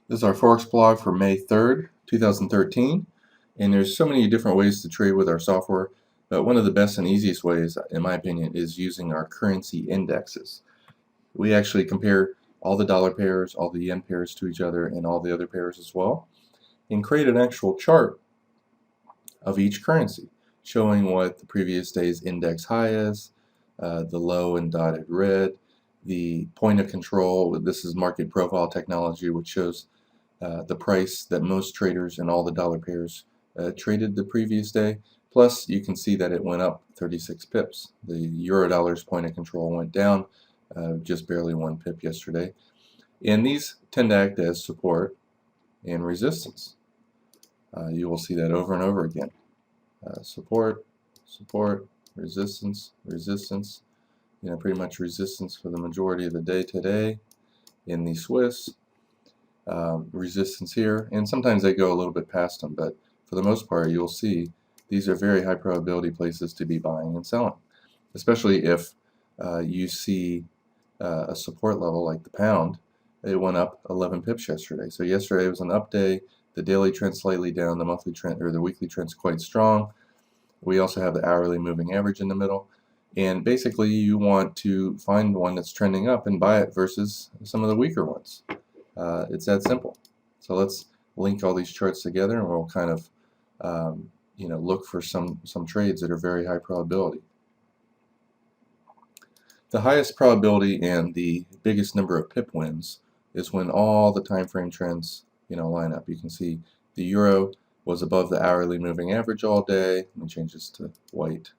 This is our Forex blog for May 3rd, 2013, and there's so many different ways to trade with our software, but one of the best and easiest ways, in my opinion, is using our currency indexes. We actually compare all the dollar pairs, all the yen pairs to each other, and all the other pairs as well, and create an actual chart of each currency, showing what the previous day's index high is, the low in dotted red, the point of control. This is market profile technology, which shows the price that most traders in all the dollar pairs traded the previous day. Plus, you can see that it went up 36 pips. The euro dollar's point of control went down just barely 1 pip yesterday. And these tend to act as support and resistance. You will see that over and over again. Support, support, resistance, resistance. Pretty much resistance for the majority of the day today in the Swiss. Resistance here, and sometimes they go a little bit past them, but for the most part you'll see these are very high probability places to be buying and selling, especially if you see a support level like the pound. It went up 11 pips yesterday. So yesterday was an up day. The daily trend slightly down, the monthly trend or the weekly trend's quite strong. We also have the hourly moving average in the middle, and basically you want to find one that's trending up and buy it versus some of the weaker ones. It's that simple. So let's link all these charts together, and we'll kind of look for some trades that are very high probability. The highest probability and the biggest number of pip wins is when all the time frame trends line up. You can see the euro was above the hourly moving average all day. Let me change this to white.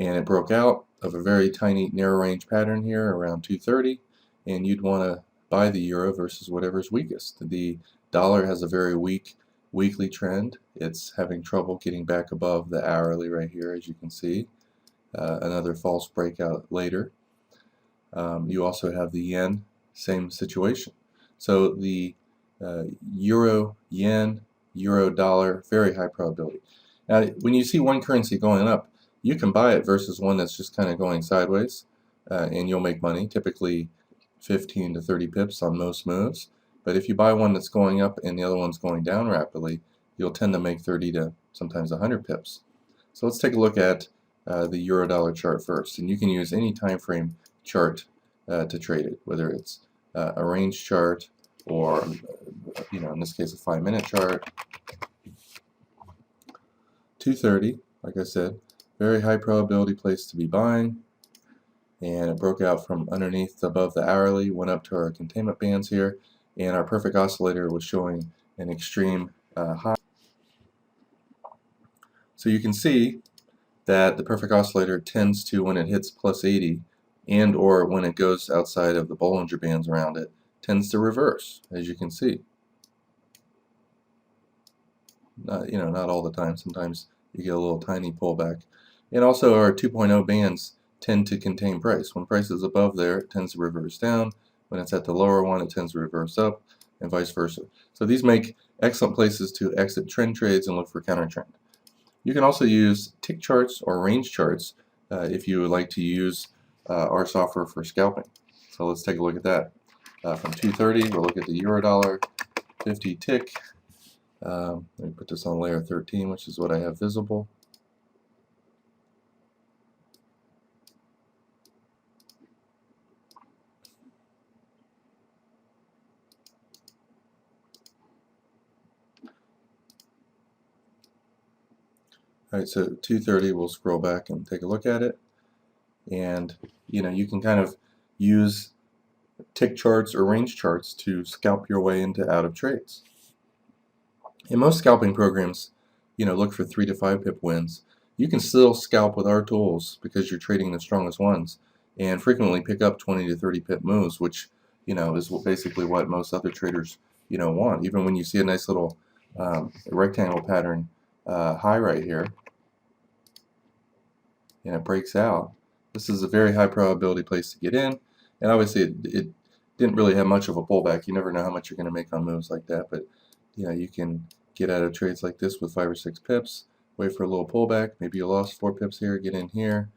And it broke out of a very tiny narrow range pattern here around 230, and you'd want to buy the euro versus whatever's weakest. The dollar has a very weak weekly trend. It's having trouble getting back above the hourly right here, as you can see. Another false breakout later. You also have the yen, same situation. So the euro, yen, euro, dollar, very high probability. Now, when you see one currency going up, you can buy it versus one that's just kind of going sideways, and you'll make money, typically 15 to 30 pips on most moves. But if you buy one that's going up and the other one's going down rapidly, you'll tend to make 30 to sometimes 100 pips. So let's take a look at the euro dollar chart first, and you can use any time frame chart to trade it, whether it's a range chart or in this case a 5-minute chart. 230, like I said, very high probability place to be buying, and it broke out from underneath to above the hourly, went up to our containment bands here, and our perfect oscillator was showing an extreme high. So you can see that the perfect oscillator tends to, when it hits plus 80 and or when it goes outside of the Bollinger Bands around it, tends to reverse, as you can see. Not all the time. Sometimes you get a little tiny pullback. And also our 2.0 bands tend to contain price. When price is above there, it tends to reverse down. When it's at the lower one, it tends to reverse up, and vice versa. So these make excellent places to exit trend trades and look for counter trend. You can also use tick charts or range charts if you would like to use our software for scalping. So let's take a look at that. From 230, we'll look at the euro dollar 50 tick. Let me put this on layer 13, which is what I have visible. Alright, so 230, we'll scroll back and take a look at it. And you can kind of use tick charts or range charts to scalp your way into out of trades. In most scalping programs, look for 3 to 5 pip wins. You can still scalp with our tools because you're trading the strongest ones, and frequently pick up 20 to 30 pip moves, which is basically what most other traders want. Even when you see a nice little rectangle pattern high right here, and it breaks out, this is a very high probability place to get in. And obviously it didn't really have much of a pullback. You never know how much you're going to make on moves like that, but you can get out of trades like this with 5 or 6 pips, wait for a little pullback, maybe you lost 4 pips here, get in here.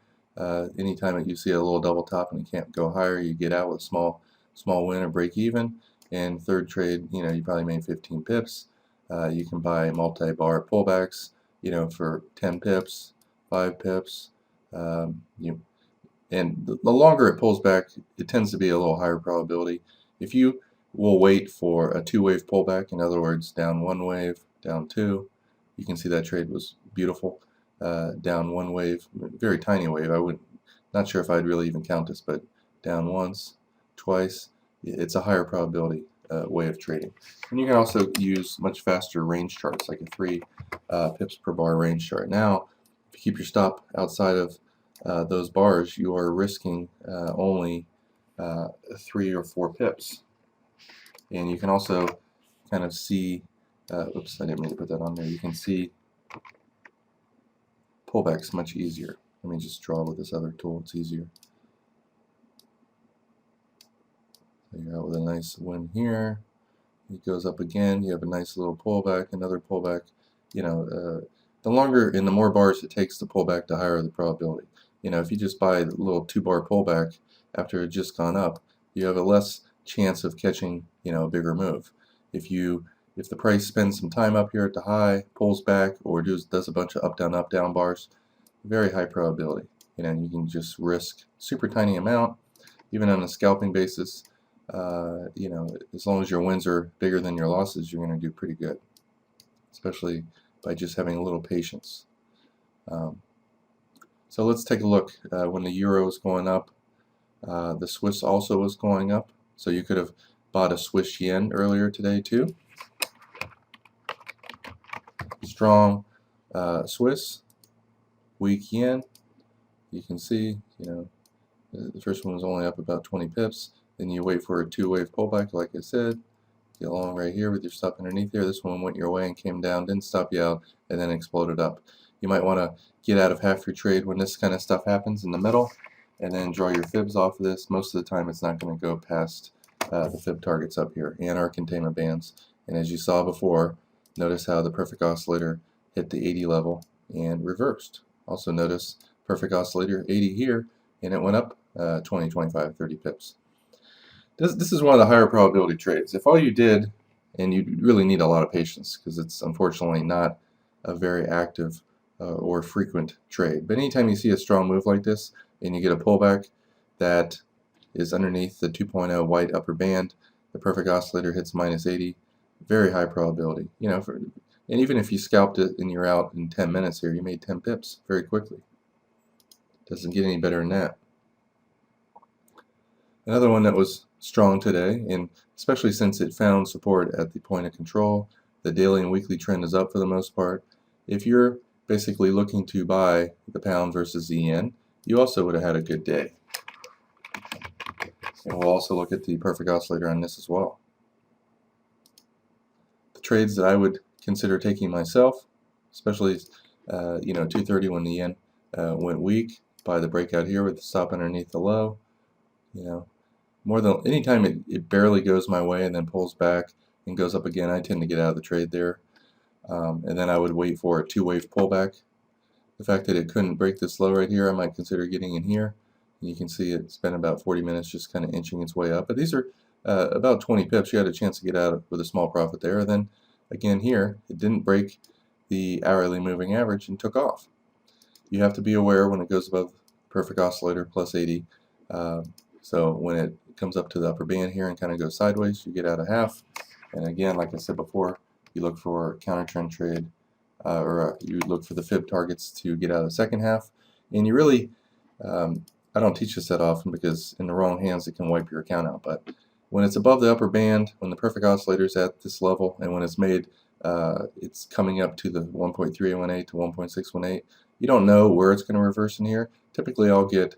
Anytime that you see a little double top and you can't go higher, you get out with a small small win or break even. And third trade, you probably made 15 pips. You can buy multi-bar pullbacks, for 10 pips, 5 pips. And the longer it pulls back, it tends to be a little higher probability. If you will wait for a two-wave pullback, in other words, down one wave, down two, you can see that trade was beautiful. Down one wave, very tiny wave. Not sure if I'd really even count this, but down once, twice, it's a higher probability way of trading. And you can also use much faster range charts, like a 3 pips per bar range chart. Now, if you keep your stop outside of those bars, you are risking only 3 or 4 pips. And you can also kind of see, oops, I didn't mean to put that on there. You can see pullbacks much easier. Let me just draw with this other tool, it's easier. So you're out with a nice win here. It goes up again, you have a nice little pullback, another pullback. The longer and the more bars it takes to pull back, the higher the probability. If you just buy a little 2-bar pullback after it's just gone up, you have a less chance of catching, a bigger move. If the price spends some time up here at the high, pulls back, or does a bunch of up down bars, very high probability. You can just risk super tiny amount, even on a scalping basis. As long as your wins are bigger than your losses, you're going to do pretty good, especially by just having a little patience. So let's take a look. When the euro was going up, the Swiss also was going up. So you could have bought a Swiss yen earlier today too. Strong Swiss, weak yen. You can see, the first one was only up about 20 pips. Then you wait for a two-wave pullback, like I said. Get along right here with your stop underneath there. This one went your way and came down, didn't stop you out, and then exploded up. You might want to get out of half your trade when this kind of stuff happens in the middle, and then draw your fibs off of this. Most of the time, it's not going to go past the fib targets up here and our containment bands. And as you saw before, notice how the perfect oscillator hit the 80 level and reversed. Also notice perfect oscillator 80 here, and it went up 20, 25, 30 pips. This is one of the higher probability trades. If all you did, and you really need a lot of patience because it's unfortunately not a very active or frequent trade. But anytime you see a strong move like this and you get a pullback that is underneath the 2.0 white upper band, the perfect oscillator hits minus 80, very high probability. And even if you scalped it and you're out in 10 minutes here, you made 10 pips very quickly. Doesn't get any better than that. Another one that was strong today, and especially since it found support at the point of control, the daily and weekly trend is up for the most part. If you're basically looking to buy the pound versus the yen, you also would have had a good day. And we'll also look at the perfect oscillator on this as well. The trades that I would consider taking myself, especially 230 when the yen went weak, buy the breakout here with the stop underneath the low. More than anytime it barely goes my way and then pulls back and goes up again, I tend to get out of the trade there. And then I would wait for a two-wave pullback. The fact that it couldn't break this low right here, I might consider getting in here. And you can see it's been about 40 minutes just kind of inching its way up. But these are about 20 pips. You had a chance to get out with a small profit there. And then again here, it didn't break the hourly moving average and took off. You have to be aware when it goes above perfect oscillator plus 80. So when it comes up to the upper band here and kind of goes sideways, you get out a half. And again, like I said before, you look for counter trend trade, you look for the fib targets to get out of the second half. And you really, I don't teach this that often because in the wrong hands it can wipe your account out. But when it's above the upper band, when the perfect oscillator is at this level, and when it's made, it's coming up to the 1.318 to 1.618, you don't know where it's going to reverse in here. Typically, I'll get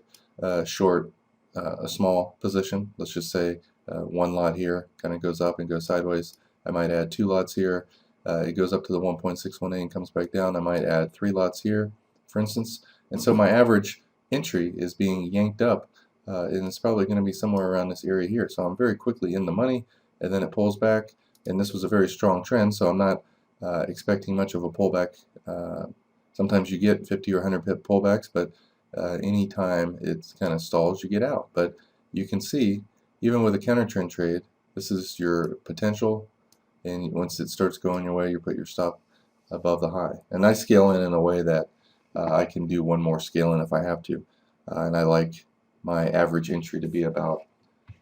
short a small position. Let's just say one lot here kind of goes up and goes sideways. I might add 2 lots here. It goes up to the 1.618 and comes back down. I might add 3 lots here, for instance. And so my average entry is being yanked up, and it's probably going to be somewhere around this area here. So I'm very quickly in the money, and then it pulls back. And this was a very strong trend, so I'm not expecting much of a pullback. Sometimes you get 50 or 100 pip pullbacks, but anytime it kind of stalls, you get out. But you can see even with a counter trend trade, this is your potential, and once it starts going your way, you put your stop above the high. And I scale in a way that I can do one more scale in if I have to, and I like my average entry to be about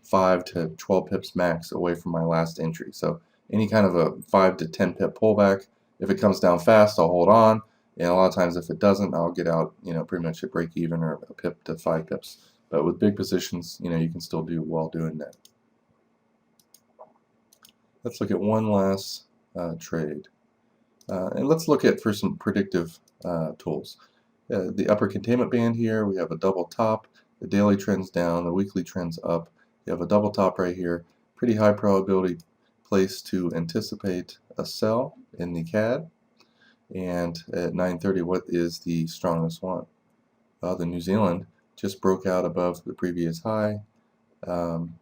5 to 12 pips max away from my last entry. So any kind of a 5 to 10 pip pullback, if it comes down fast, I'll hold on, and a lot of times if it doesn't, I'll get out, pretty much at break even or a pip to 5 pips. But with big positions, you can still do well doing that. Let's look at one last trade. And let's look at for some predictive tools. The upper containment band here, we have a double top, the daily trend's down, the weekly trend's up. You have a double top right here, pretty high probability place to anticipate a sell in the CAD. And at 9:30, what is the strongest one? The New Zealand just broke out above the previous high. And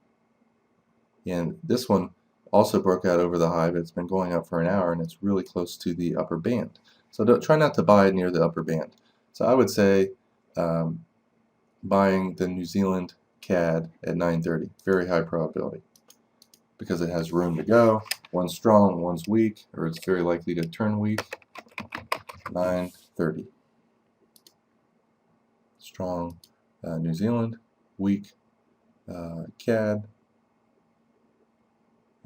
this one also broke out over the high, but it's been going up for an hour, and it's really close to the upper band. So try not to buy near the upper band. So I would say buying the New Zealand CAD at 9:30, very high probability, because it has room to go. One's strong, one's weak, or it's very likely to turn weak. 9:30. Strong New Zealand, weak CAD.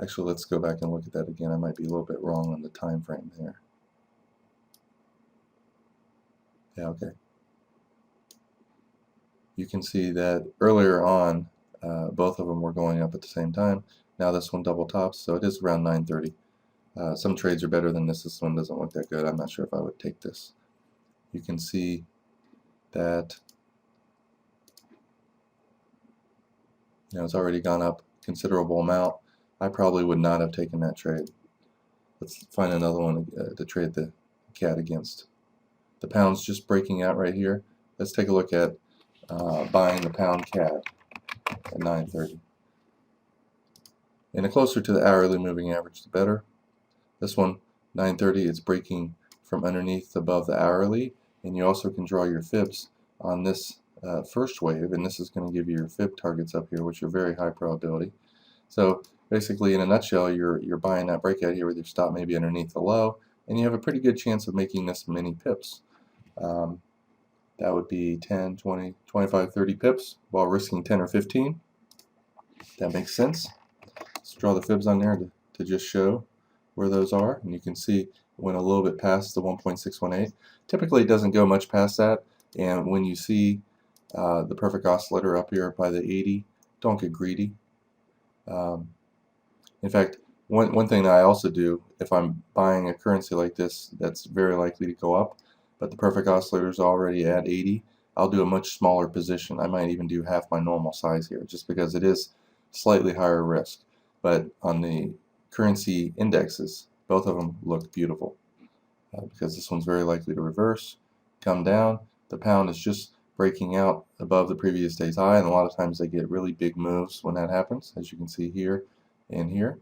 Actually, let's go back and look at that again. I might be a little bit wrong on the time frame there. Yeah, okay. You can see that earlier on, both of them were going up at the same time. Now this one double tops, so it is around 9:30. Some trades are better than this. This one doesn't look that good. I'm not sure if I would take this. You can see that it's already gone up considerable amount. I probably would not have taken that trade. Let's find another one to trade the CAD against. The pound's just breaking out right here. Let's take a look at buying the pound CAD at 9:30. And the closer to the hourly moving average, the better. This one, 9:30, it's breaking from underneath above the hourly, and you also can draw your fibs on this first wave, and this is going to give you your fib targets up here, which are very high probability. So basically, in a nutshell, you're buying that breakout here with your stop maybe underneath the low, and you have a pretty good chance of making this many pips. That would be 10, 20, 25, 30 pips while risking 10 or 15. That makes sense. Let's draw the fibs on there to just show where those are, and you can see it went a little bit past the 1.618. Typically, it doesn't go much past that, and when you see the perfect oscillator up here by the 80, don't get greedy. In fact, one thing that I also do, if I'm buying a currency like this that's very likely to go up, but the perfect oscillator is already at 80, I'll do a much smaller position. I might even do half my normal size here, just because it is slightly higher risk. But on the currency indexes, both of them look beautiful, because this one's very likely to reverse, come down. The pound is just breaking out above the previous day's high, and a lot of times they get really big moves when that happens, as you can see here and here.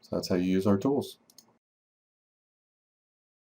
So that's how you use our tools.